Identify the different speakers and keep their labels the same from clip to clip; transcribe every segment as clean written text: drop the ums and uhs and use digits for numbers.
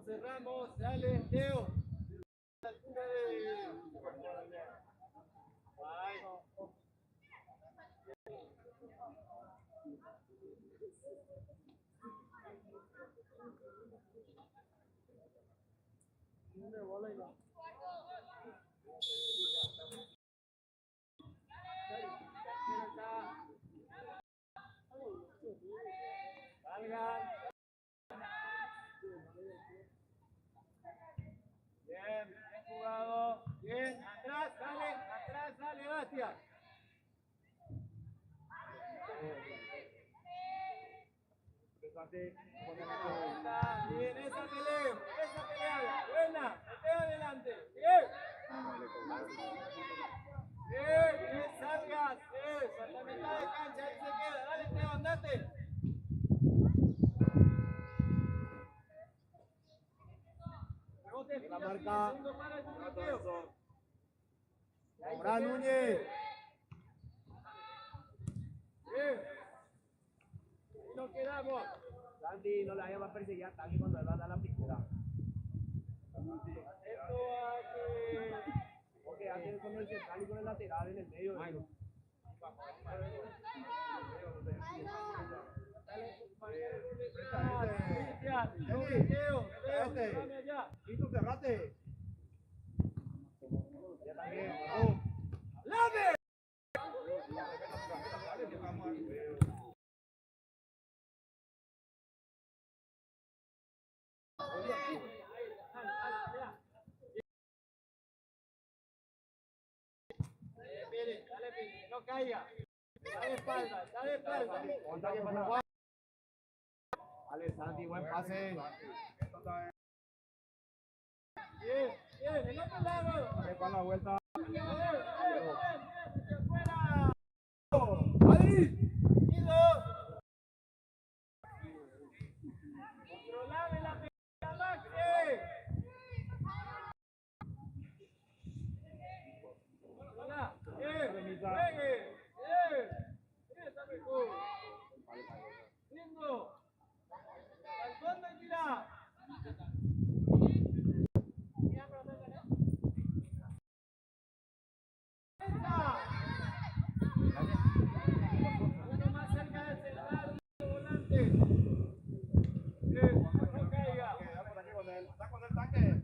Speaker 1: Cerramos, dale, Leo. Bien, bien jugado. Bien, atrás, dale, Bastia. Bien, esa pelea, buena, meteo adelante, bien. Bien, salgas, eso, en la mitad de cancha, ahí se queda, dale Teo, andate. La marca. Ahora Núñez. Bien. Y nos quedamos. Santi, no la vaya a perseguir a Tali cuando él va a dar la pintura. Esto hace. Porque hace con el central y con el lateral en el medio. Ay, no. Listo, cerrate. Ya también. ¡Lave! Dale, no caiga. Dale espalda, dale espalda. Dale, Santi, buen pase. Bien, bien, el otro lado. Dale con la vuelta. ¡Fuera! ¡Ahí! ¡Controlame la pelota, Maxi! ¡Controla! ¡Bien! ¡Juegue! ¡Bien! ¡Está mejor! ¡Lindo! ¡Al fondo y tira! No caiga.
Speaker 2: Está con el tanque.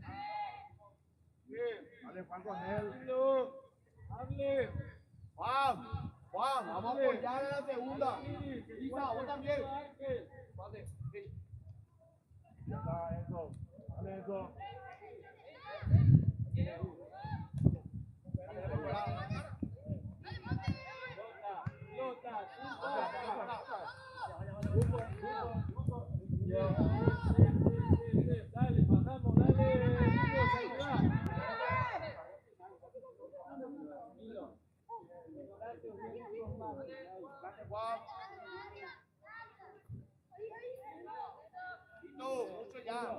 Speaker 2: Dale, Juan con él.
Speaker 1: Hable.
Speaker 2: Juan, vamos a apoyar a la segunda. Isa, vos también. Ya está, eso. Dale, eso.
Speaker 1: Dale, pasamos, dale.
Speaker 2: Juan. Y tú, mucho ya.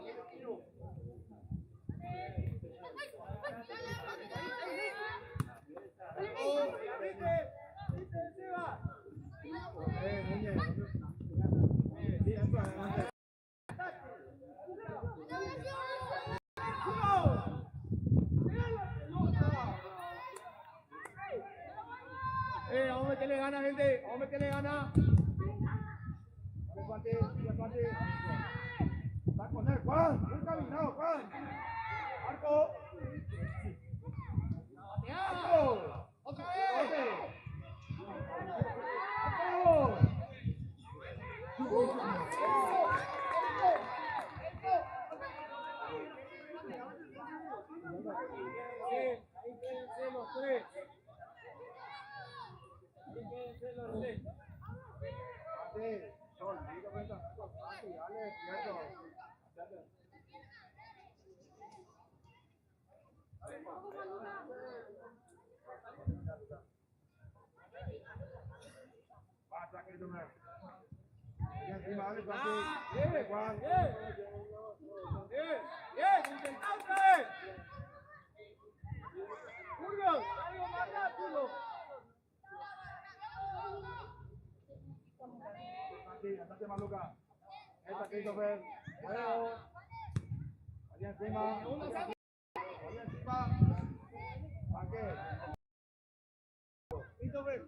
Speaker 1: Vamos a meterle ganas, gente. Vamos a meterle ganas.
Speaker 2: Está con él, Juan. Bien caminado, Juan. Marco. Marco. Otra vez. Marco.
Speaker 1: Ahí quédense los tres. Bien, intentante. Julio, algo más rápido.
Speaker 2: Andate, Maluca. Esta que hizo Fer. Allá encima. Allá encima. ¿Para qué? Listo, Fer.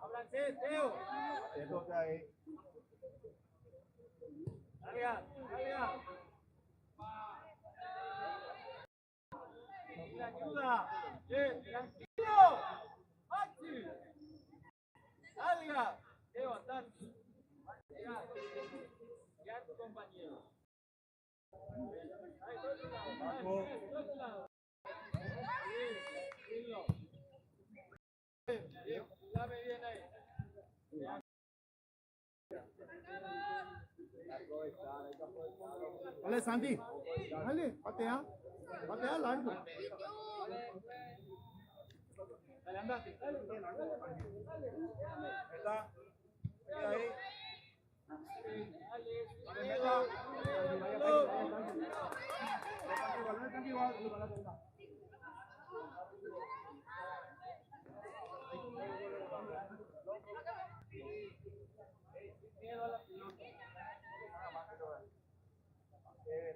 Speaker 1: Ábranse, Teo.
Speaker 2: Eso está ahí.
Speaker 1: Salga, salga. Ayuda. Tranquilo. Maxi. Salga. Teo, andar. Ya tu compañero. Ahí, do otro lado. Do otro lado. Bien, dame bien ahí.
Speaker 2: Dale, Santi. Dale, patea. Patea largo.
Speaker 1: Dale, andate. Dale, dale.
Speaker 2: Está. Ahí.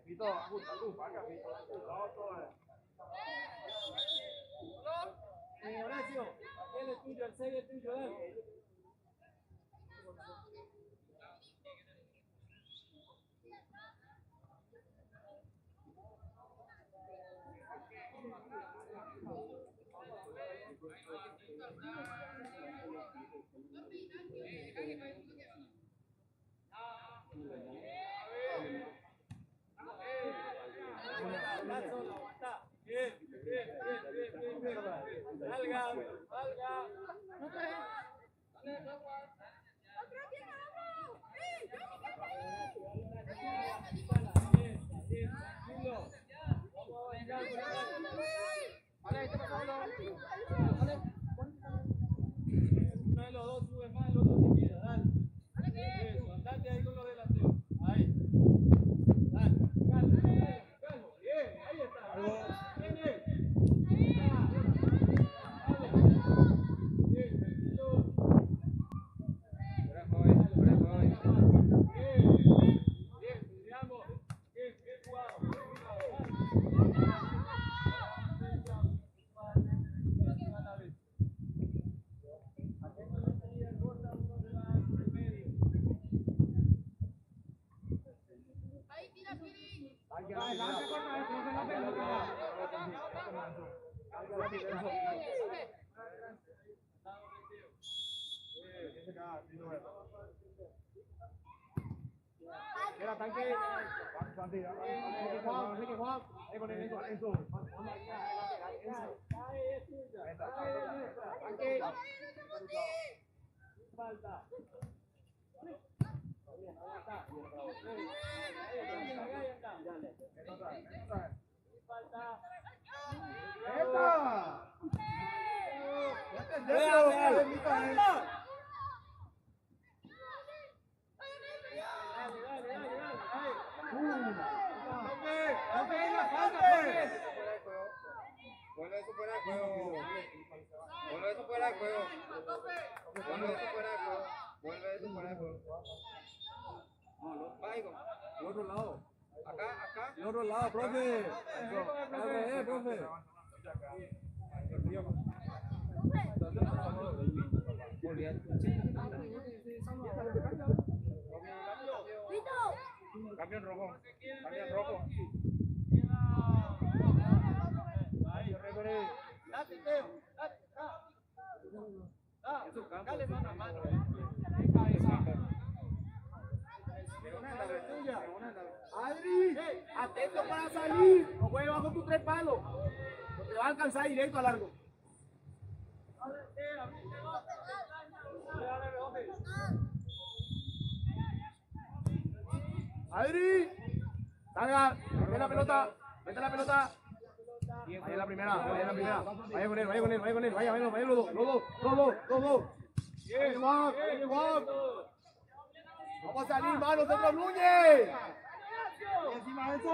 Speaker 2: Pito, vaca, Pito.
Speaker 1: Horacio, aquel es tuyo, el 6 es tuyo, dale. Salga, salga. Uno de los dos sube más, el otro se queda, dale. Eso, andate ahí con los delanteros. Ahí. Dale, calma, calma. Bien, ahí está. Adelante con maestro, con la pelota. Mira, tanque. Juan, Enrique Juan. Con eso. Tanque. Falta.
Speaker 2: Vuelve eso fuera de juego. Vuelve eso fuera de juego. Vuelve eso fuera de juego. Vuelve eso fuera de juego. Va, hijo.
Speaker 1: El otro lado.
Speaker 2: Acá.
Speaker 1: El otro lado, profe. Profe.
Speaker 2: Cambio en rojo. Cambio en rojo.
Speaker 1: Ahí, referee. Date, Teo. Dale mano a mano. Adri, atento para salir. No juegues bajo tus 3 palos. No te va a alcanzar directo a largo. Adri, salga, mete la pelota. Ahí en la primera. Vaya con él. Vaya los dos. Bien, Juan. Vamos a salir, mano, nosotros Núñez. Y encima de eso.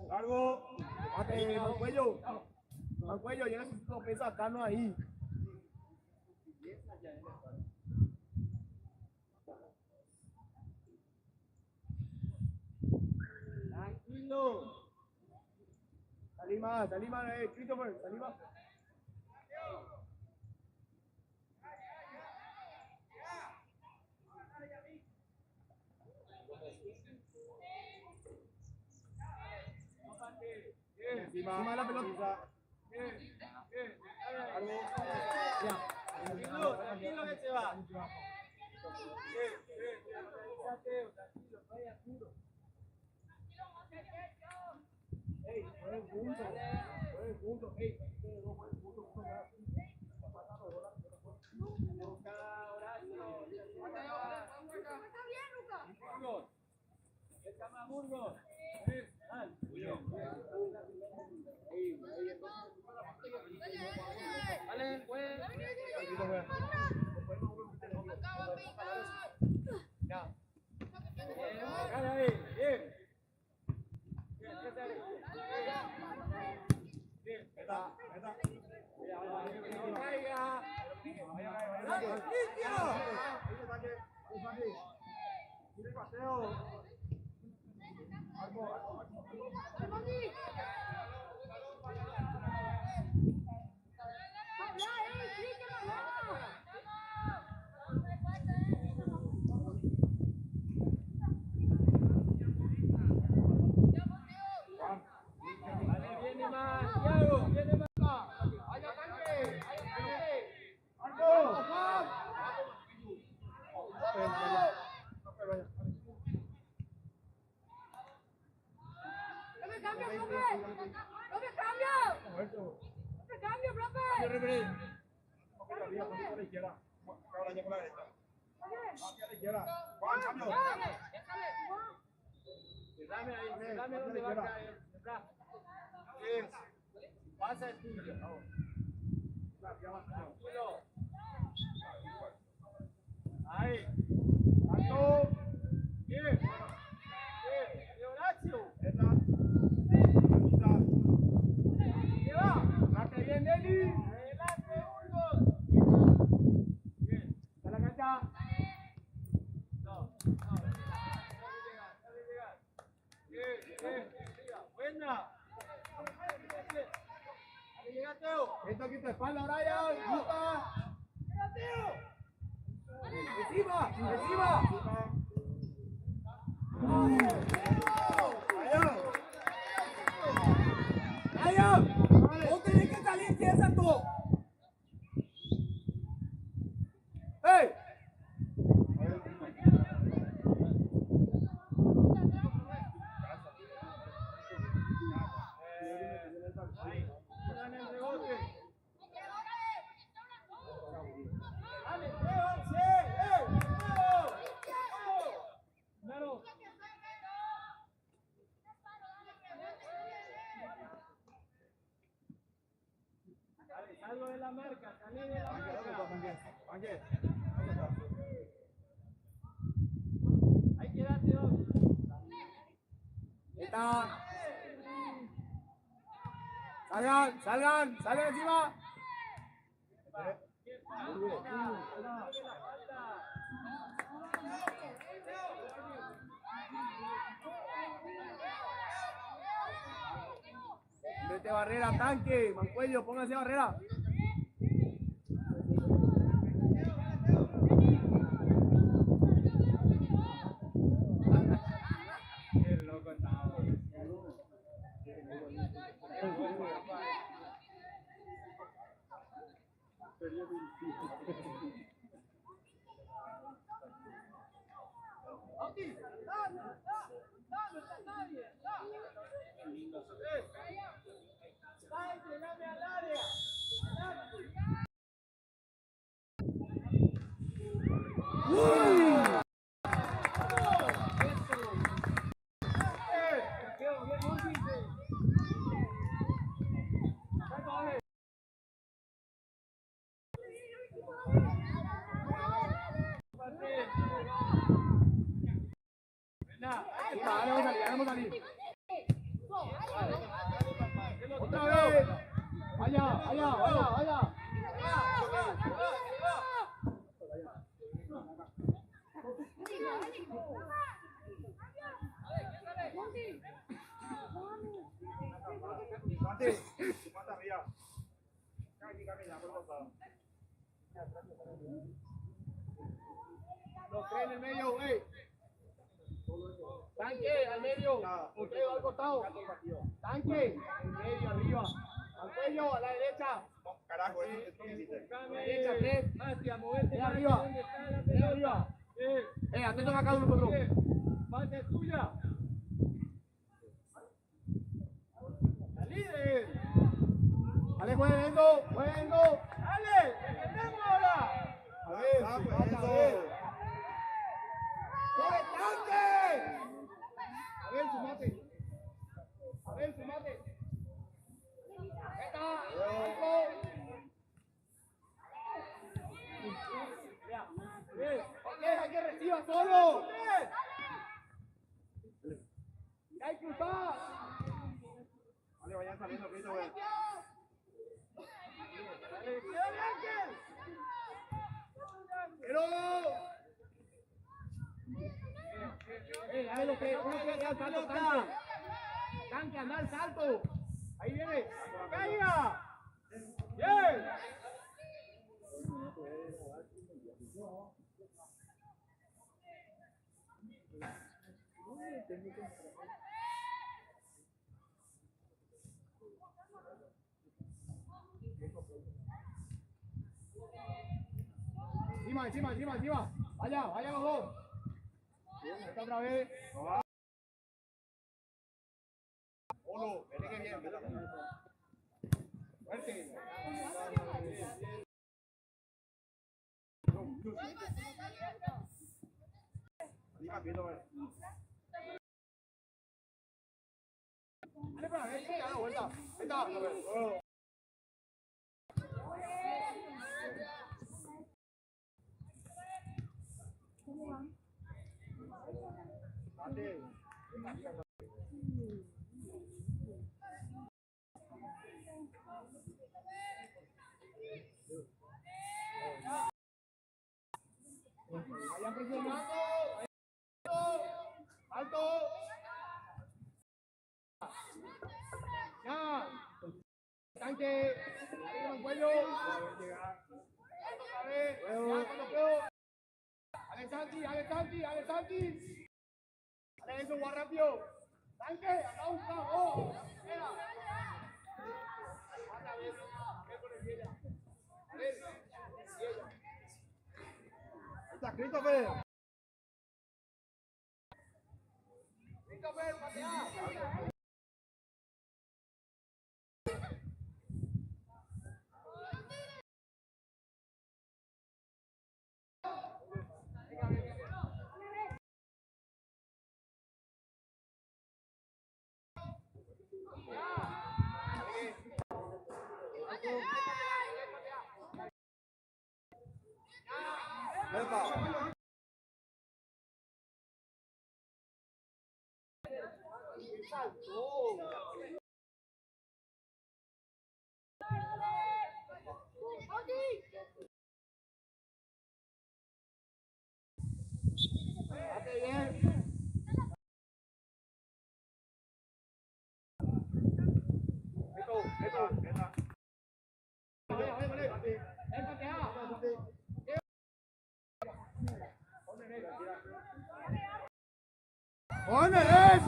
Speaker 1: Largo. Al cuello, yo necesito sacarnos ahí. Tranquilo. Salí más, Christopher, salí más. Encima de la pelota. Tranquilo que se va. Dame donde va a caer. Pasa el tuyo. Tranquilo. Ahí. Alto. Bien. Horacio. ¿Qué va? Date bien, Nelly. Adelante, Burgos. Bien. ¿Está la cancha? No. Buena. Ahí llega Teo. Esto aquí te espalda, Brian. Gusta. ¡Encima! ¡Vaya! ¡No tenés que salir, piensa tú! ¡Ey! Salgo de la marca, salí de la marca. Ahí quédate, dos. Está. Salgan encima. Vete barrera, tanque, Mancuello, póngase barrera. Qué loco estaba. Vamos a salir. Otra vez. Allá. Los tres en el medio, güey. Tanque, al medio. Ustedes al costado. Tanque, en medio, arriba. Al cuello, a la derecha.
Speaker 2: Carajo, esto que hiciste.
Speaker 1: Derecha, tres.
Speaker 3: Hacia, moverte.
Speaker 1: Arriba. Arriba. Atento acá uno con otro.
Speaker 3: Falta es tuya.
Speaker 1: La líder. Dale, jueguenlo.
Speaker 3: Dale, defendemos ahora.
Speaker 1: A ver, a ver. ¡Corre, tanque! A ver, sumate. ¡Está! ¡Hay que reciba solo! ¡Hay que cruzar!
Speaker 2: Vale, vayan saliendo, Pito, güey.
Speaker 1: ¡Pero! Dale lo que uno quiere al salto, tanque. Tanque, anda al salto. Ahí viene. ¡Caiga! ¡Bien! Encima. Vaya los dos. Esta otra vez.
Speaker 2: Olo, vete que bien, vete.
Speaker 1: Fuerte.
Speaker 2: Anima, Pito, güey.
Speaker 1: Dale para ver, da la vuelta. Ahí está. Vayan presionando. Alto. Ya. Tanque. Arriba el cuello. Otra vez. Ya, cuando puedo. Alexander. Santi, dale Santi, dale Santi. Dale eso, va rápido. Tanque, acá busca, oh. Espera. Ahí está, Christopher. Christopher, patea.
Speaker 2: Epa.
Speaker 1: Date bien. Esto. ¿Dónde es?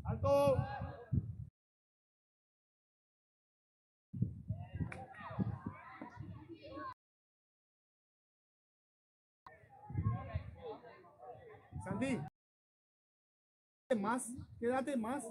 Speaker 1: Alto. Sandy. Más, quédate más.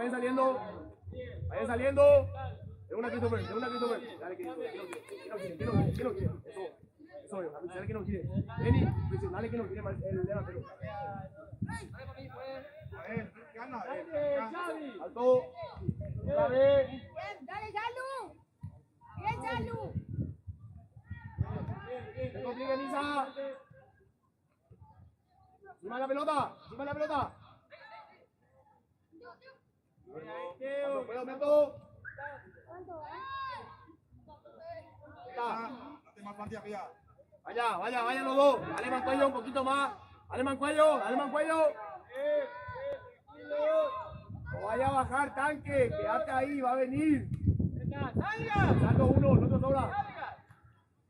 Speaker 1: Vayan saliendo. Vayan saliendo. De una Christopher, de una Christopher. Dale, que no quiere. Eso, dale que no quiere. Vení, dale que no quiere el delantero.
Speaker 2: A ver, gana.
Speaker 1: Alto. Otra vez.
Speaker 4: Bien, dale, Yalu. Bien, Yalu.
Speaker 1: Se complica, Nisa. Encima de la pelota. Encima de la pelota. Cuando pueda, meto.
Speaker 2: Hazte más plantilla que ya.
Speaker 1: Vaya los dos. Dale Mancuello un poquito más. Dale Mancuello. No vaya a bajar, tanque. Quédate ahí, va a venir. Salto uno, el otro sobra.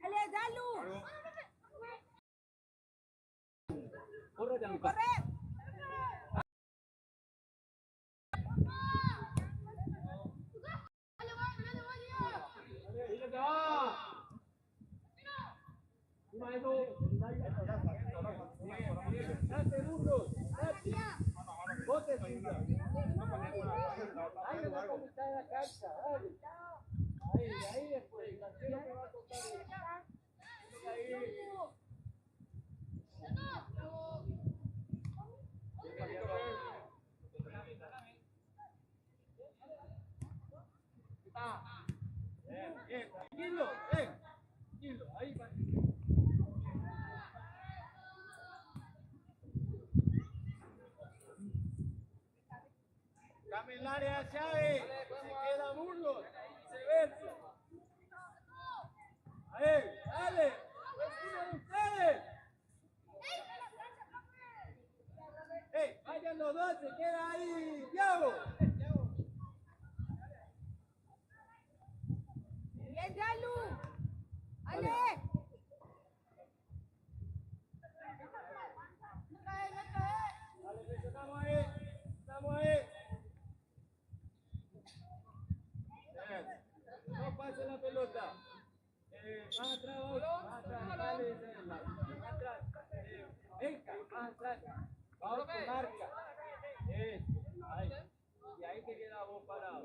Speaker 4: Dale, Yalu.
Speaker 3: Corre.
Speaker 4: Corre.
Speaker 3: Date, Burgos. Date. Bote suya. Ahí le va a comenzar la cancha. Dale. Ahí después. El delantero te va a tocar. Ahí. Bien, tranquilo, tranquilo, ahí va. Dame el área, Chávez, se queda Burgos, viceversa. Ahí, dale, es uno de ustedes. Vayan los dos, se queda ahí, Thiago.
Speaker 4: Bien, Yalu. Dale.
Speaker 3: Dale, presionamos ahí, estamos ahí. Bien. No pase la pelota. Más atrás, dale, más atrás. Venga, más atrás. Vamos con marca. Ahí. Y ahí te queda vos parado.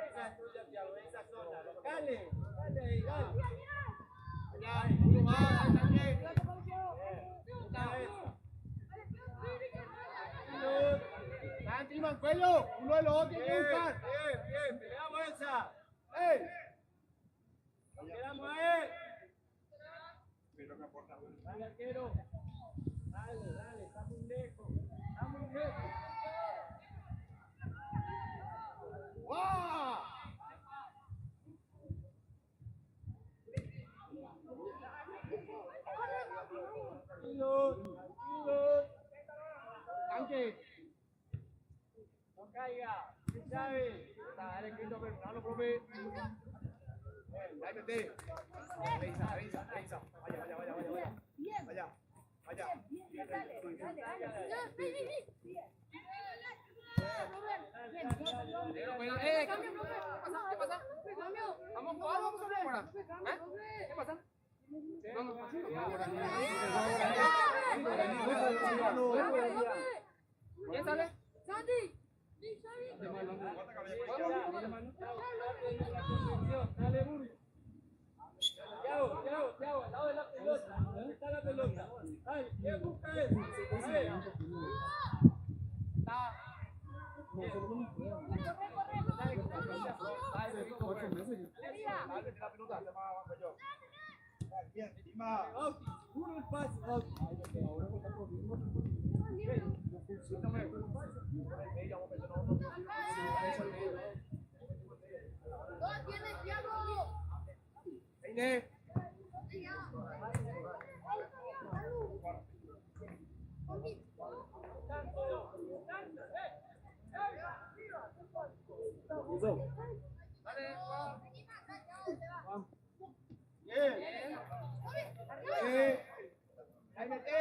Speaker 3: Esa es tuya, Thiago, esa zona. Dale ahí, dale.
Speaker 1: Uno más, tanque. Tanque y Mancuello. Uno de los dos tiene que buscar.
Speaker 3: Bien, peleamos esa.
Speaker 1: ¡Ey!
Speaker 3: Nos quedamos ahí. Dale, arquero. Dale, está muy lejos.
Speaker 1: ¡Guau!
Speaker 3: Tranquilos.
Speaker 1: Tanque.
Speaker 3: No caiga. ¿Qué sabe?
Speaker 1: Dale, Christopher. Dale, profe. Ahí mete. Revisa. Vaya.
Speaker 4: ¿Qué pasa?
Speaker 1: Vamos a jugar. ¿Qué pasa? ¿Quién sale?
Speaker 4: Sandy.
Speaker 3: Dale, Burgos. Thiago, al lado de la pelota. ¿Dónde está la pelota? Dale, ¿quién busca eso?
Speaker 2: Bien, encima.
Speaker 3: Puro el pase.
Speaker 4: Dos tiene Thiago.
Speaker 1: Peine. Bien. Ahí mete.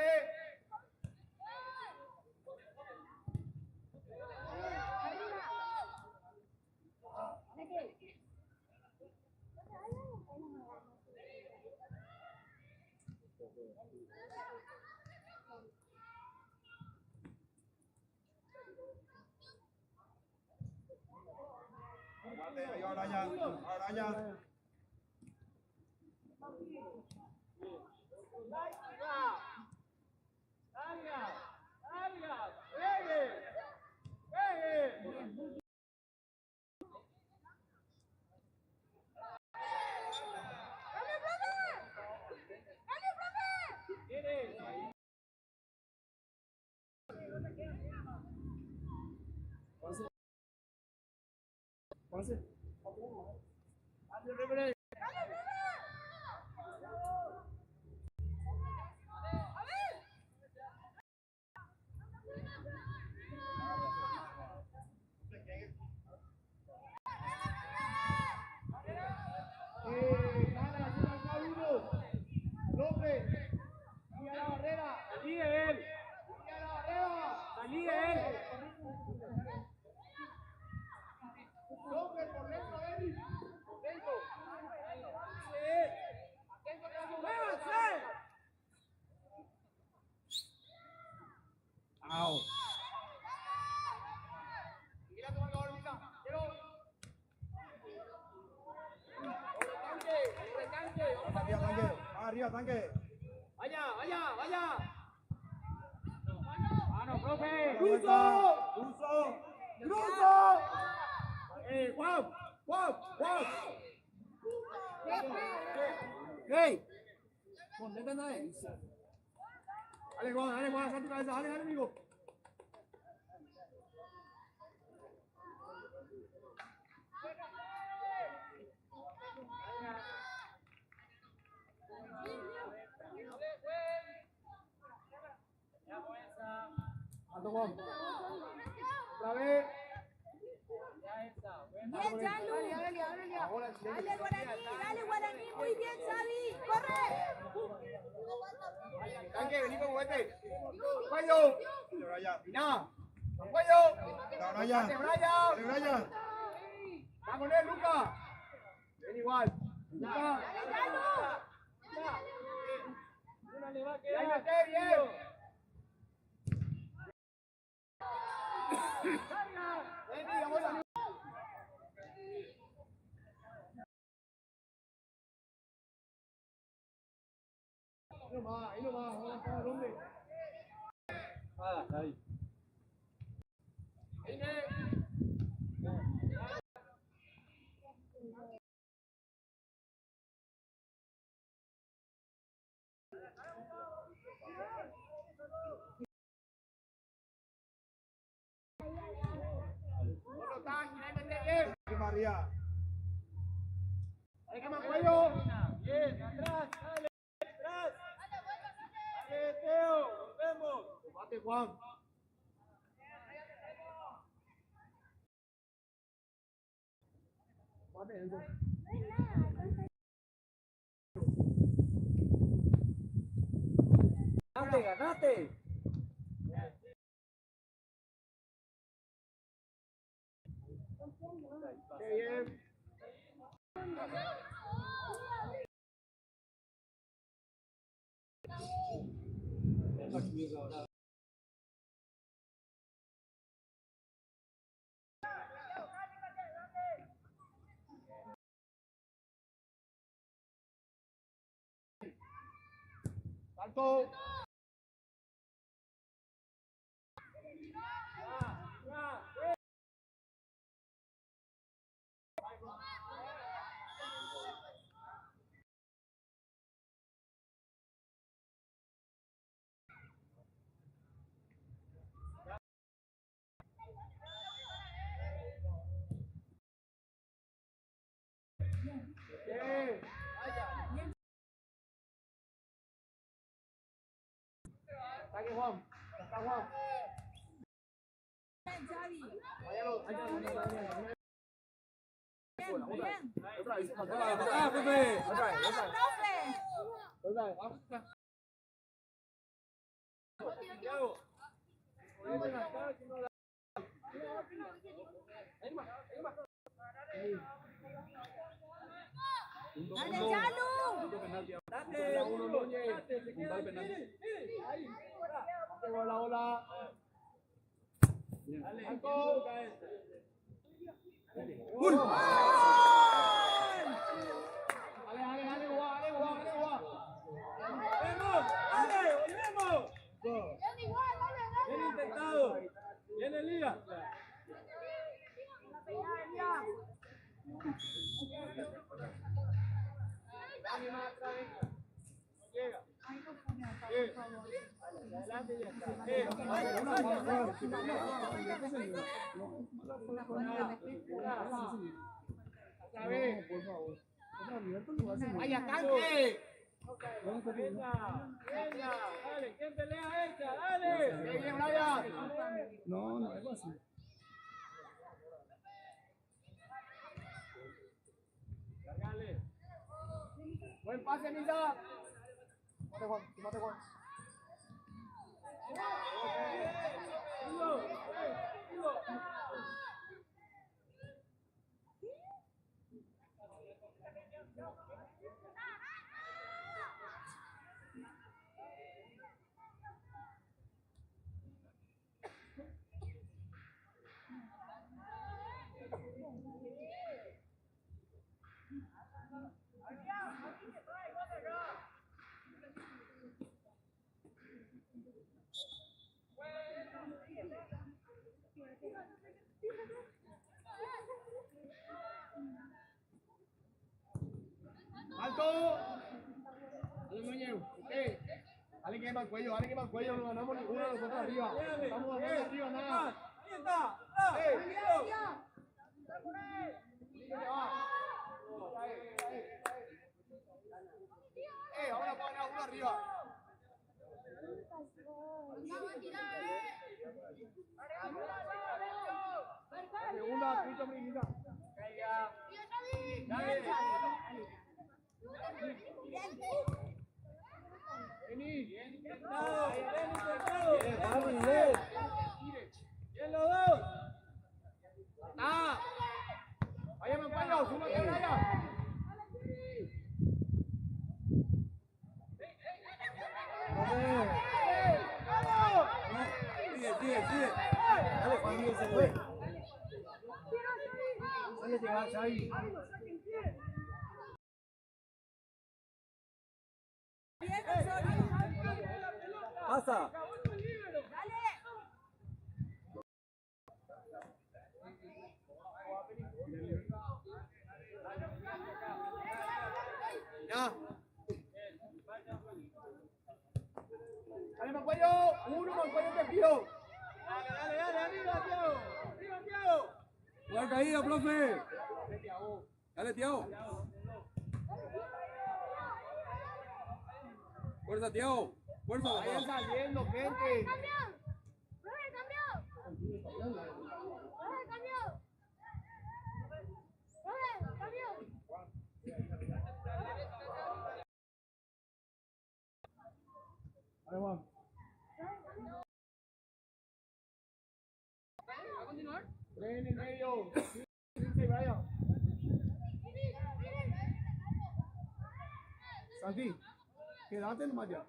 Speaker 2: Ahí va Brian. Brian. Arriba, tanque.
Speaker 1: Vaya. Mano, profe.
Speaker 2: Cruzo.
Speaker 1: Juan. Hey. Contenta ahí. Dale, Juan, saca tu cabeza, dale, amigo. Alto, Juan. Otra vez.
Speaker 4: Bien, Chalu. Dale, Guaraní. Muy bien, Xavi. Corre.
Speaker 1: Tanque, vení con juguete. Cuello. Mirá. Cuello.
Speaker 2: Brian.
Speaker 1: Va con él, Luca. Ven igual. Luca.
Speaker 3: Una le va a
Speaker 1: Ahí
Speaker 3: quedar.
Speaker 1: mete, bien. Vení, vamos a... Ahí nomás, vamos a jugar, hombre.
Speaker 3: Ahí.
Speaker 1: Otro tanque, ahí mete bien.
Speaker 2: María.
Speaker 1: Ahí quema cuello.
Speaker 3: Bien, atrás, dale, atrás. Dale, Teo, volvemos.
Speaker 1: Combate, Juan. Combate, Enzo.
Speaker 3: Ganate.
Speaker 1: Qué bien. Salto. Bien. Ataque, Juan. Está Juan.
Speaker 4: Bien, Xavi.
Speaker 1: Váyalo.
Speaker 4: Bien.
Speaker 1: Otra vez.
Speaker 3: Ah, profe.
Speaker 4: Profe.
Speaker 1: Santiago.
Speaker 4: Dale, Chalu.
Speaker 3: Date, uno, Núñez. puntal penal.
Speaker 1: Bola, bola.
Speaker 3: Dale,
Speaker 1: Alto.
Speaker 3: cabeza.
Speaker 1: Dale, guau.
Speaker 3: ¡Vamos! ¡Dale! ¡Volvemos! Bien intentado. Bien Elías. Llega. Adelante y ya está.
Speaker 1: ¡Vaya, canque!
Speaker 3: Venga, dale, ¿quién pelea esta? Dale.
Speaker 1: ¡Sigue, Brian!
Speaker 5: No es fácil.
Speaker 3: Cargale.
Speaker 1: Buen pase, Misa. Mate, Juan. ¡Alto! Alguien que el cuello, no ganamos ninguno de nosotros arriba. Estamos ganando arriba, nada.
Speaker 3: Ahí está.
Speaker 1: Ahora pone a uno arriba. Segunda, Cristo Brigida. Vení.
Speaker 3: Bien intentado. Bien los dos.
Speaker 1: Vaya, Mancuello, súmate, Brian.
Speaker 5: Sigue. Dale, Juan Miguel se fue. Dale, llegar, Xavi. Pasa.
Speaker 1: Ya. Dale, Mancuello. Mancuello te pido.
Speaker 3: Dale, arriba, Tiago.
Speaker 5: Jugar caída, profe. Dale, Tiago. Fuerza, Tiago. Fuerza,
Speaker 1: Vayan
Speaker 5: papá.
Speaker 1: saliendo, gente.
Speaker 5: Ahí va.
Speaker 1: Ven en medio. Sí, Brian. Santi, quédate nomás ya.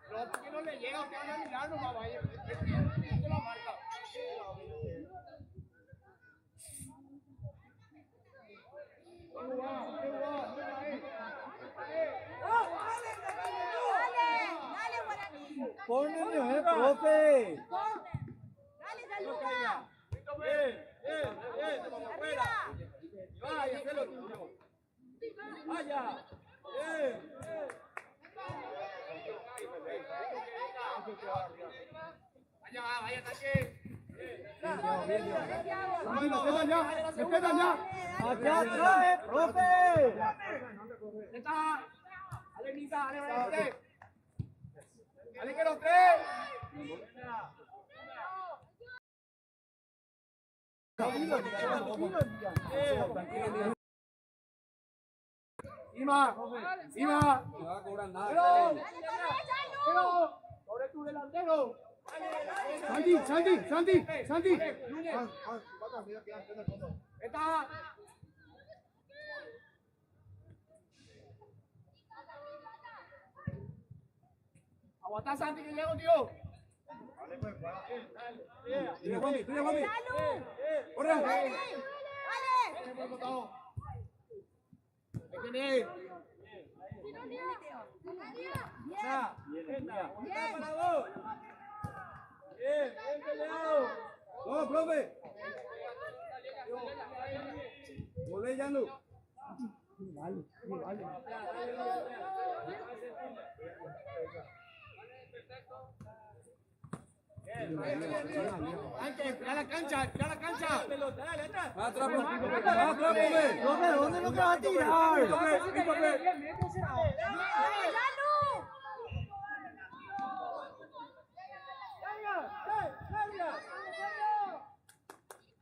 Speaker 1: ¿Por qué no le llega? Usted anda mirando, papá. Esto lo marca.
Speaker 5: Pon niño, profe.
Speaker 4: Dale, Saluca.
Speaker 3: Bien, vamos afuera. Vaya, hazlo tuyo. Vaya. Bien.
Speaker 1: Respetan ya, respetan ya.
Speaker 3: Acá atrás, profe.
Speaker 1: Está. Ale, Nisa, ale, ale. Ale, que los tres. Ima, Ima.
Speaker 5: No va a cobrar nada.
Speaker 1: Pero, sobre tu delantero. Santi, Santi, Santi, Santi. Está. Aguanta, Santi, que llego, tío.
Speaker 5: Tira, Juanmi, tira, Juanmi.
Speaker 4: ¡Salud!
Speaker 5: Corre.
Speaker 4: ¡Dale!
Speaker 1: ¿Quién es?
Speaker 3: Bien, para vos. Bien peleado.
Speaker 5: No, profe. Volé, Yanu.
Speaker 1: Ya la cancha, ya la cancha.
Speaker 3: Pelota, dale, atrás.
Speaker 5: Va atrás, profe. Va atrás, profe.
Speaker 3: Profe, ¿dónde lo que vas a tirar?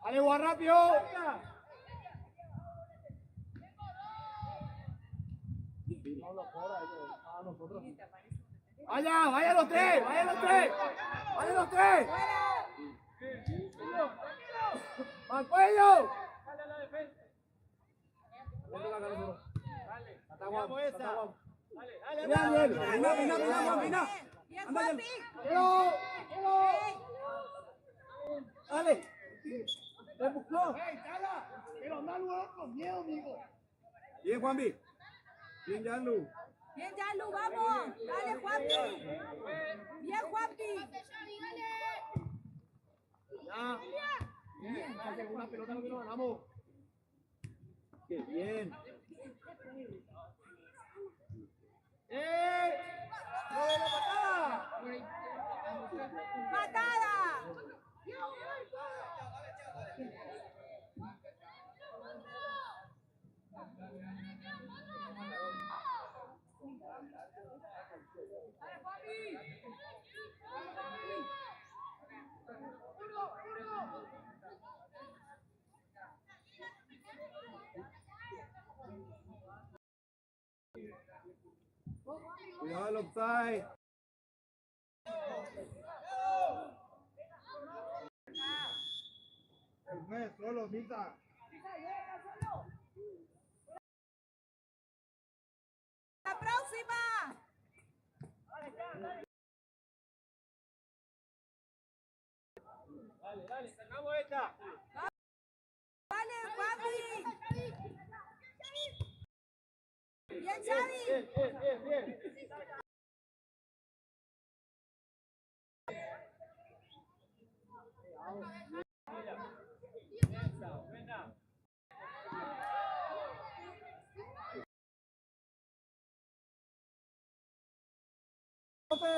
Speaker 1: Ale, va rápido. Vaya, vaya los tres, vaya los tres. Vaya los tres. ¡Al cuello!
Speaker 3: Pina.
Speaker 4: Bien,
Speaker 3: Anda,
Speaker 4: Juanpi.
Speaker 3: Dale. Te buscó.
Speaker 1: Pero anda luego con miedo, amigo.
Speaker 5: Bien, Juanmi. Bien, Yanu.
Speaker 4: Bien, Yalu, vamos. Dale, Juanpi. Bien, Juanpi.
Speaker 1: Ya. Bien, una pelota no que nos ganamos.
Speaker 3: Qué bien.
Speaker 1: ¡No de la patada!
Speaker 4: Patada.
Speaker 5: Cuidado el offside.
Speaker 2: Solo, Misa.
Speaker 4: La próxima.
Speaker 3: Dale, sacamos esta.
Speaker 4: Vale, Juanpi. Bien, Xavi.
Speaker 3: Bien. Buena.
Speaker 1: Profe.